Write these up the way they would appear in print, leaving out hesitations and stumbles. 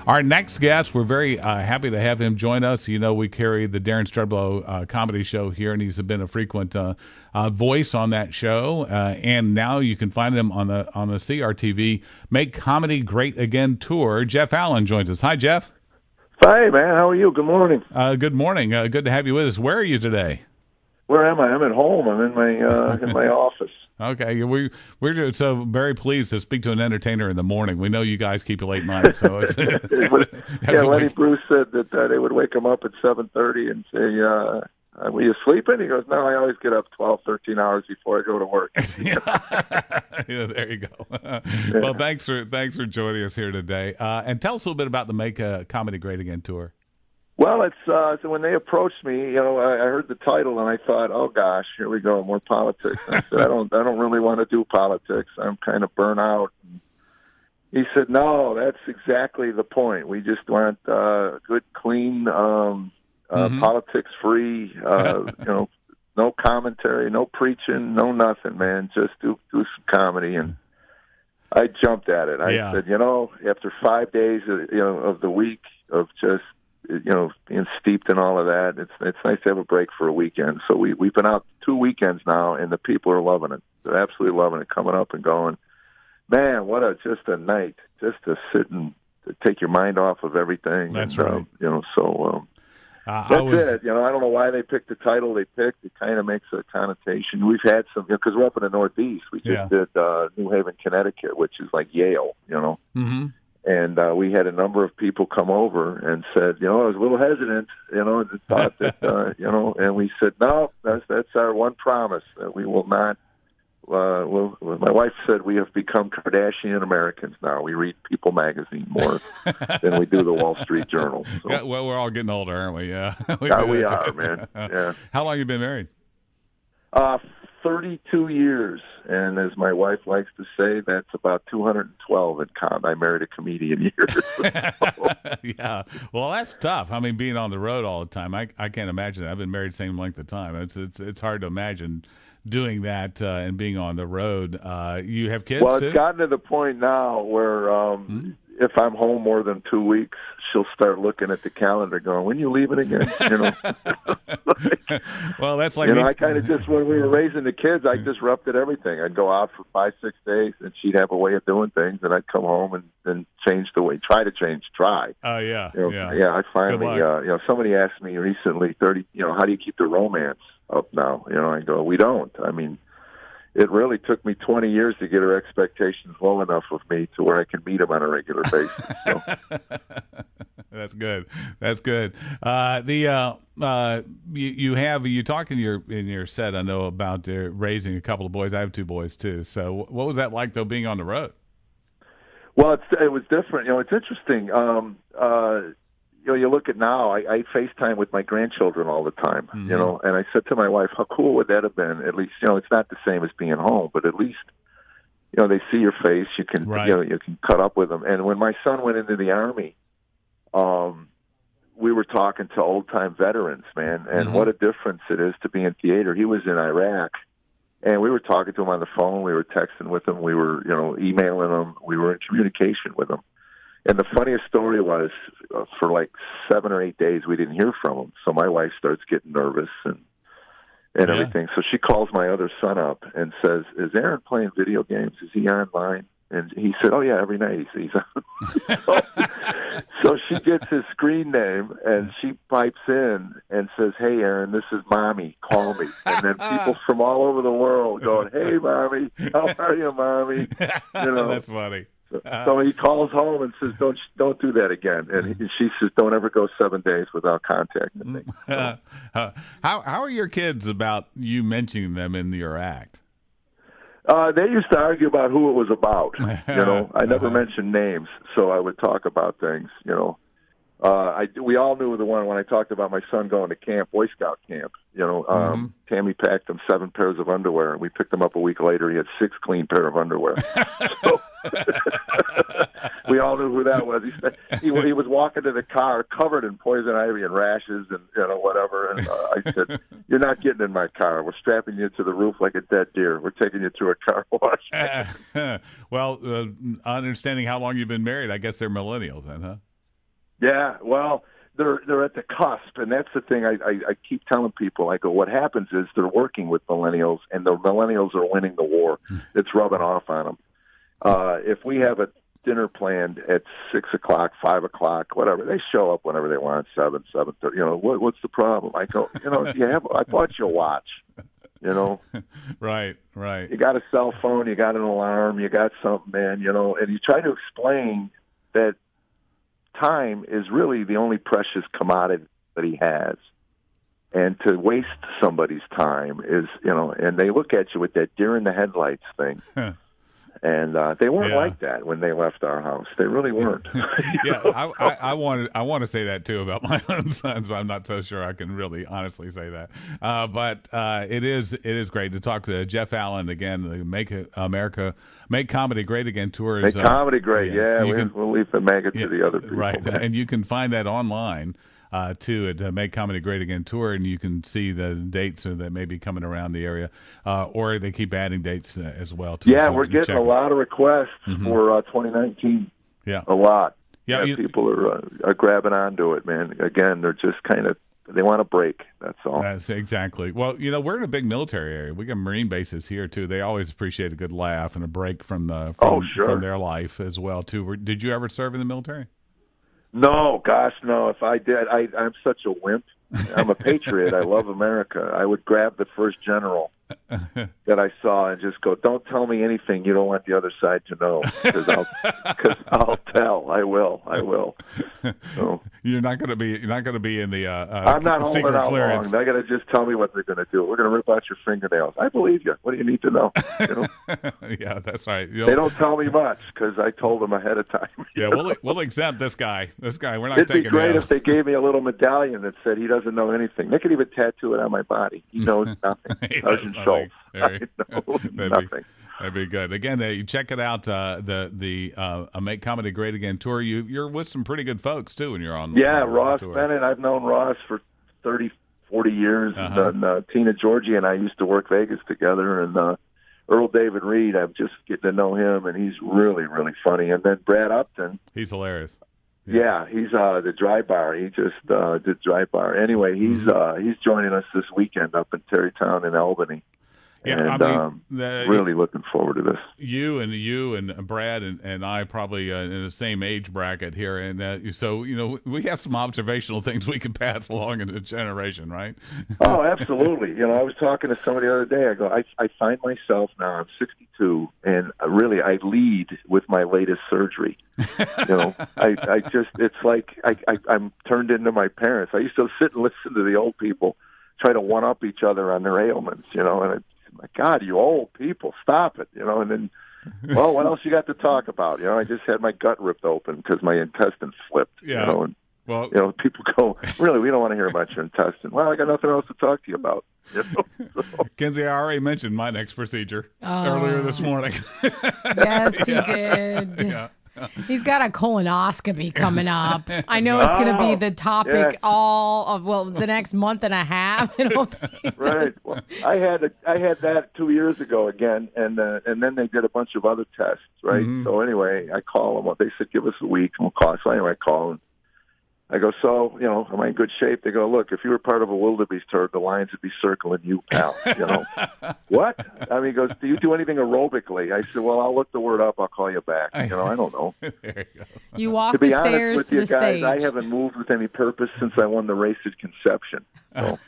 Our next guest, we're very happy to have him join us. You know, we carry the Darren Strudlow comedy show here, and he's been a frequent voice on that show. And now you can find him on the CRTV Make Comedy Great Again tour. Jeff Allen joins us. Hi, Jeff. Hi, man. How are you? Good morning. Good morning. Good to have you with us. Where are you today? Where am I? I'm at home. I'm in my office. Okay, we're so very pleased to speak to an entertainer in the morning. We know you guys keep a late night, so it's, Lenny Bruce said that they would wake him up at 7:30 and say, "Were you sleeping?" He goes, "No, I always get up 12, 13 hours before I go to work." Yeah, there you go. Well, thanks for joining us here today, and tell us a little bit about the Make Comedy Great Again tour. Well, it's so when they approached me, I heard the title and I thought, oh gosh, here we go, more politics. I said, I don't really want to do politics. I'm kind of burnt out. He said, no, that's exactly the point. We just want good, clean, politics free. No commentary, no preaching, no nothing, man. Just do some comedy. And I jumped at it. I said, after 5 days, of the week of just being steeped in all of that, it's nice to have a break for a weekend. So we've been out 2 weekends now, and the people are loving it. They're absolutely loving it, coming up and going, man, what just a night, just to sit and to take your mind off of everything. That's right. That's it. I don't know why they picked the title they picked. It kind of makes a connotation. We've had some, because we're up in the Northeast. We just did New Haven, Connecticut, which is like Yale, Mm-hmm. And we had a number of people come over and said, I was a little hesitant, and thought that, and we said, no, that's our one promise, that we will not. My wife said we have become Kardashian Americans now. We read People magazine more than we do the Wall Street Journal. So. Yeah, well, we're all getting older, aren't we? Yeah, we are, man. Yeah. How long have you been married? 32 years, and as my wife likes to say, that's about 212 in I married a comedian years. Yeah, well, that's tough. I mean, being on the road all the time, I can't imagine that. I've been married the same length of time. It's hard to imagine doing that and being on the road. You have kids, well, too? It's gotten to the point now where if I'm home more than 2 weeks, she'll start looking at the calendar going, when you leaving again? Well, that's like I kind of just, when we were raising the kids, I disrupted everything. I'd go out for 5-6 days, and she'd have a way of doing things, and I'd come home and change the way, try. Oh, yeah. Yeah, I finally, somebody asked me recently, how do you keep the romance up now? I go, we don't. I mean, it really took me 20 years to get her expectations low enough of me to where I can meet them on a regular basis. So. That's good. That's good. You talk in your set, I know, about raising a couple of boys. I have 2 boys too. So what was that like, though, being on the road? Well, it was different. It's interesting. You look at now, I FaceTime with my grandchildren all the time, and I said to my wife, how cool would that have been? At least, it's not the same as being home, but at least, they see your face. You can, you can cut up with them. And when my son went into the Army, we were talking to old-time veterans, man, and what a difference it is to be in theater. He was in Iraq, and we were talking to him on the phone. We were texting with him. We were, emailing him. We were in communication with him. And the funniest story was, for like 7 or 8 days, we didn't hear from him. So my wife starts getting nervous and everything. So she calls my other son up and says, is Aaron playing video games? Is he online? And he said, oh, yeah, every night he's on. So she gets his screen name, and she pipes in and says, hey, Aaron, this is Mommy. Call me. And then people from all over the world going, hey, Mommy, how are you, Mommy? That's funny. So he calls home and says, "Don't do that again." And she says, "Don't ever go 7 days without contacting me." So, how are your kids about you mentioning them in your act? They used to argue about who it was about. I never mentioned names, so I would talk about things. We all knew the one when I talked about my son going to camp, Boy Scout camp. Tammy packed him 7 pairs of underwear, and we picked him up a week later. He had 6 clean pair of underwear. So, we all knew who that was. He was walking to the car covered in poison ivy and rashes and whatever. And I said, "You're not getting in my car. We're strapping you to the roof like a dead deer. We're taking you to a car wash." Well, understanding how long you've been married, I guess they're millennials then, huh? Yeah, well, they're at the cusp, and that's the thing I keep telling people. I go, what happens is they're working with millennials, and the millennials are winning the war. It's rubbing off on them. If we have a dinner planned at 6 o'clock, 5 o'clock, whatever, they show up whenever they want, 7:30. You know, what's the problem? I go, you know, I bought you a watch. You know, right. You got a cell phone, you got an alarm, you got something, man. You know, and you try to explain that time is really the only precious commodity that he has. And to waste somebody's time is, you know, and they look at you with that deer in the headlights thing. And they weren't like that when they left our house. They really weren't. I want to say that too about my own sons, but I'm not so sure I can really honestly say that. But it is great to talk to Jeff Allen again. The Make Comedy Great Again tour is Make Comedy Great. We'll leave the maggot to the other people. Right, and you can find that online. Too at Make Comedy Great Again tour, and you can see the dates that may be coming around the area, or they keep adding dates as well. Too. Yeah, so we're getting a lot of requests for 2019. Yeah, a lot. Yeah, people are grabbing onto it, man. Again, they're just kind of they want a break. That's all. That's exactly. Well, you know, we're in a big military area. We got Marine bases here too. They always appreciate a good laugh and a break from their life as well too. Did you ever serve in the military? No, gosh, no. If I did, I'm such a wimp. I'm a patriot. I love America. I would grab the first general that I saw and just go, "Don't tell me anything you don't want the other side to know, because I'll tell. I will." So, you're not going to be in the I'm not holding out clearance. long. They got to just tell me what they're going to do. We're going to rip out your fingernails. I believe you. What do you need to know? You know? Yeah, that's right. They don't tell me much because I told them ahead of time. Yeah, we'll exempt this guy. We're not It'd taking be great him. if they gave me a little medallion that said he doesn't know anything. They could even tattoo it on my body. He knows nothing. Sergeant Schultz. I know nothing. That'd be good. Again, you check it out. The Make Comedy Great Again tour. You're with some pretty good folks too when you're on. Ross tour. Bennett. I've known Ross for 30, 40 years. And Tina Georgie and I used to work Vegas together. And Earl David Reed, I'm just getting to know him, and he's really, really funny. And then Brad Upton. He's hilarious. Yeah, he's the Dry Bar. He just did Dry Bar. Anyway, he's joining us this weekend up in Terrytown in Albany. Yeah, and really looking forward to this. You and Brad and I probably in the same age bracket here, and so you know we have some observational things we can pass along in the generation, right? Oh, absolutely. You know, I was talking to somebody the other day. I go, I find myself now. I'm 62, and really I lead with my latest surgery. You know, I just it's like I'm turned into my parents. I used to sit and listen to the old people try to one up each other on their ailments. You know, and my God, you old people, stop it, you know. And then, well, what else you got to talk about? You know, I just had my gut ripped open because my intestine flipped. Yeah. You know, and you know, people go, really, we don't want to hear about your intestine. Well, I got nothing else to talk to you about. You know? So. Kenzie, I already mentioned my next procedure earlier this morning. Yes, he did. Yeah. He's got a colonoscopy coming up. I know it's going to be the topic all of the next month and a half. It'll be right. Well, I had that 2 years ago again, and then they did a bunch of other tests. Right. Mm-hmm. So anyway, I call them. They said give us a week and we'll call. So anyway, I call them. I go, so, you know, am I in good shape? They go, look, if you were part of a wildebeest herd, the lions would be circling you, pal. You know, what? I mean, he goes, do you do anything aerobically? I said, well, I'll look the word up. I'll call you back. You know, I don't know. There you go. You walk the stairs to the stage. I haven't moved with any purpose since I won the race at conception. So,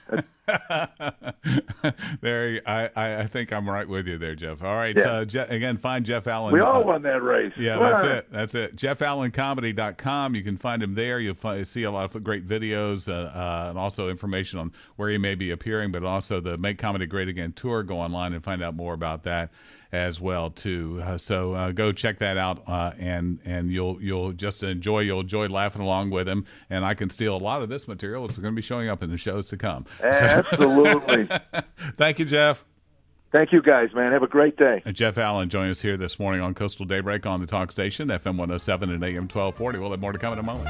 there, I think I'm right with you there, Jeff. All right, again, find Jeff Allen. We all won that race. Yeah, that's it. JeffAllenComedy.com. You can find him there. You'll see a lot of great videos and also information on where he may be appearing, but also the Make Comedy Great Again tour. Go online and find out more about that as well too. So go check that out, and you'll just enjoy. You'll enjoy laughing along with him. And I can steal a lot of this material. It's going to be showing up in the shows to come. Absolutely. Thank you, Jeff. Thank you, guys, man. Have a great day. Jeff Allen joining us here this morning on Coastal Daybreak on the Talk Station, FM 107 and AM 1240. We'll have more to come in a moment.